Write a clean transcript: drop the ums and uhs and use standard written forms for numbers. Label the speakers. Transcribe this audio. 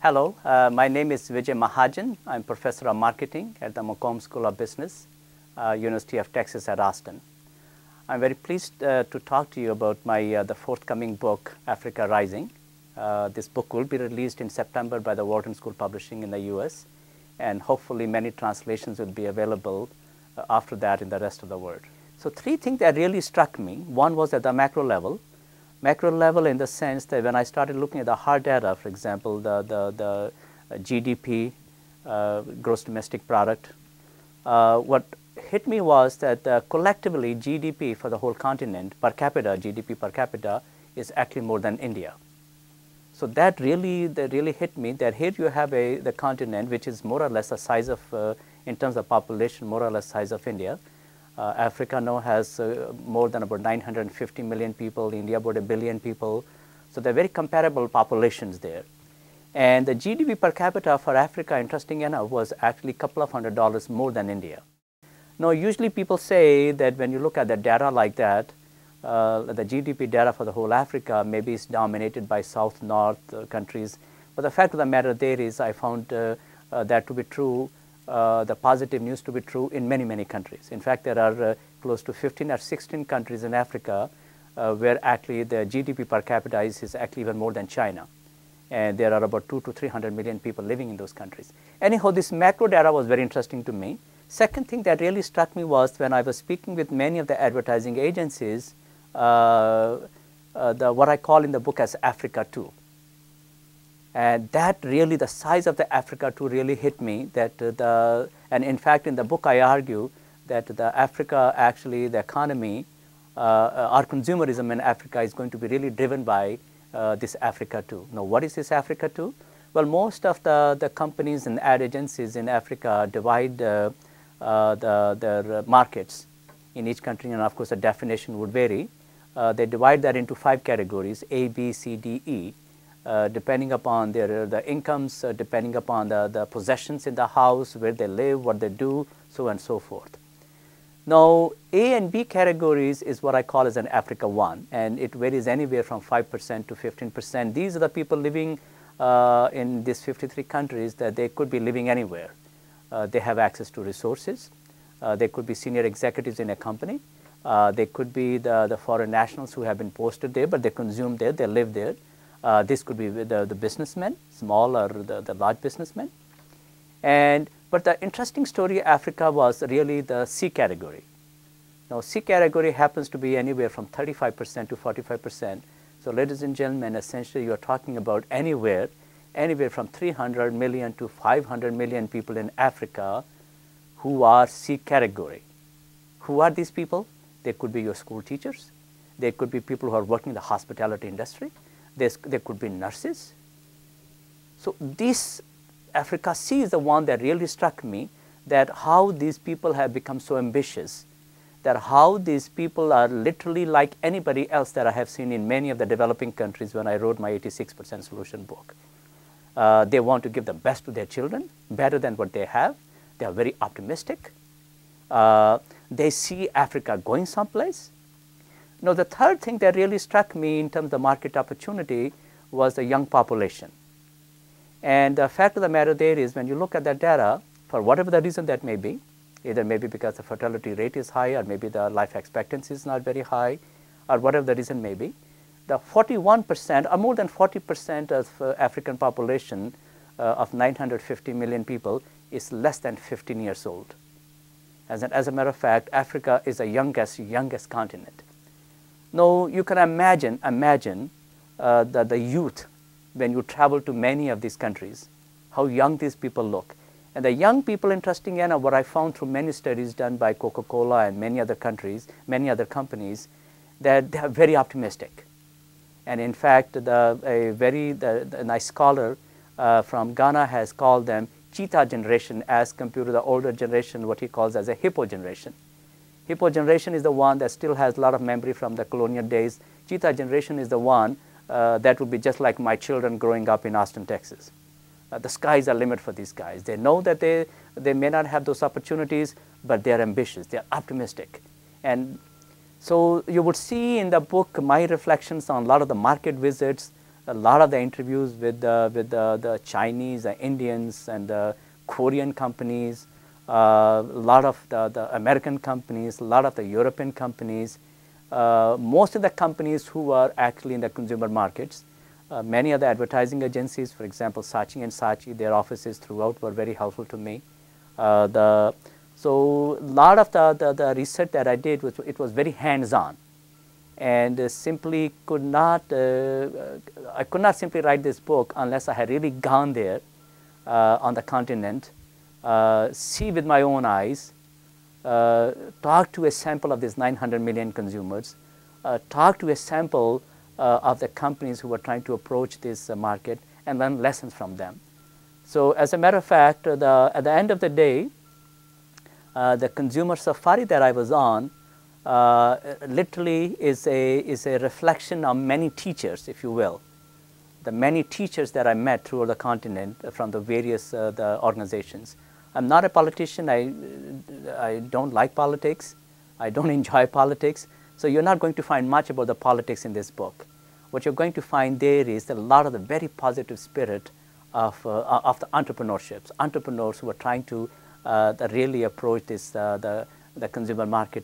Speaker 1: Hello, my name is Vijay Mahajan. I'm professor of marketing at the McComb School of Business, University of Texas at Austin. I'm very pleased to talk to you about my the forthcoming book, Africa Rising. This book will be released in September by the Wharton School Publishing in the US, and hopefully many translations will be available after that in the rest of the world. So three things that really struck me. One was at the macro level. Macro level in the sense that when I started looking at the hard data, for example, the GDP, gross domestic product, what hit me was that collectively GDP for the whole continent per capita, GDP per capita is actually more than India. So that really hit me that here you have the continent which is more or less the size of, in terms of population, more or less size of India. Africa now has more than about 950 million people, India about 1 billion people. So they're very comparable populations there. And the GDP per capita for Africa, interesting enough, was actually a couple of $100s more than India. Now, usually people say that when you look at the data like that, the GDP data for the whole Africa maybe is dominated by South-North countries. But the fact of the matter there is I found that to be true, the positive news to be true in many, many countries. In fact, there are close to 15 or 16 countries in Africa where actually the GDP per capita is actually even more than China. And there are about 200 to 300 million people living in those countries. Anyhow, this macro data was very interesting to me. Second thing that really struck me was when I was speaking with many of the advertising agencies, what I call in the book as Africa 2. And that really, the size of the Africa 2 really hit me. And in fact, in the book I argue that the Africa, actually the economy, our consumerism in Africa is going to be really driven by this Africa 2. Now, what is this Africa 2? Well, most of the companies and ad agencies in Africa divide their markets in each country, and of course the definition would vary. They divide that into 5 categories, A, B, C, D, E. Depending upon the incomes, depending upon the possessions in the house, where they live, what they do, so on and so forth. Now, A and B categories is what I call as an Africa 1, and it varies anywhere from 5% to 15%. These are the people living in these 53 countries that they could be living anywhere. They have access to resources. They could be senior executives in a company. They could be the foreign nationals who have been posted there, but they consume there, they live there. This could be the businessmen, small or the large businessmen. But the interesting story of Africa was really the C category. Now, C category happens to be anywhere from 35% to 45%. So, ladies and gentlemen, essentially you are talking about anywhere from 300 million to 500 million people in Africa who are C category. Who are these people? They could be your school teachers. They could be people who are working in the hospitality industry. There could be nurses. So this Africa C is the one that really struck me, that how these people have become so ambitious, that how these people are literally like anybody else that I have seen in many of the developing countries when I wrote my 86% solution book. They want to give the best to their children, better than what they have. They are very optimistic. They see Africa going someplace. Now, the third thing that really struck me in terms of the market opportunity was the young population. And the fact of the matter there is when you look at that data, for whatever the reason that may be, either maybe because the fertility rate is high, or maybe the life expectancy is not very high, or whatever the reason may be, the 41% or more than 40% of African population of 950 million people is less than 15 years old. As a matter of fact, Africa is the youngest continent. Now, you can imagine the youth when you travel to many of these countries, how young these people look. And the young people, interesting enough, what I found through many studies done by Coca-Cola and many other countries, many other companies, that they are very optimistic. And in fact, the nice scholar from Ghana has called them cheetah generation as compared to the older generation, what he calls as a hippo generation. Hippo generation is the one that still has a lot of memory from the colonial days. Cheetah generation is the one that would be just like my children growing up in Austin, Texas. The sky is the limit for these guys. They know that they may not have those opportunities, but they are ambitious, they are optimistic. And so you would see in the book my reflections on a lot of the market visits, a lot of the interviews with the Chinese, the Indians, and the Korean companies, a lot of the American companies, a lot of the European companies, most of the companies who are actually in the consumer markets. Many of the advertising agencies, for example, Saatchi and Saatchi, their offices throughout were very helpful to me. So a lot of the research that I did, it was very hands-on, and simply could not, I could not simply write this book unless I had really gone there on the continent, see with my own eyes, talk to a sample of these 900 million consumers, talk to a sample of the companies who were trying to approach this market, and learn lessons from them. So as a matter of fact, at the end of the day, the consumer safari that I was on literally is a reflection of many teachers, if you will. The many teachers that I met throughout the continent from the various the organizations. I'm not a politician. I don't like politics. I don't enjoy politics. So you're not going to find much about the politics in this book. What you're going to find there is a lot of the very positive spirit of the entrepreneurs who are trying to really approach this the consumer market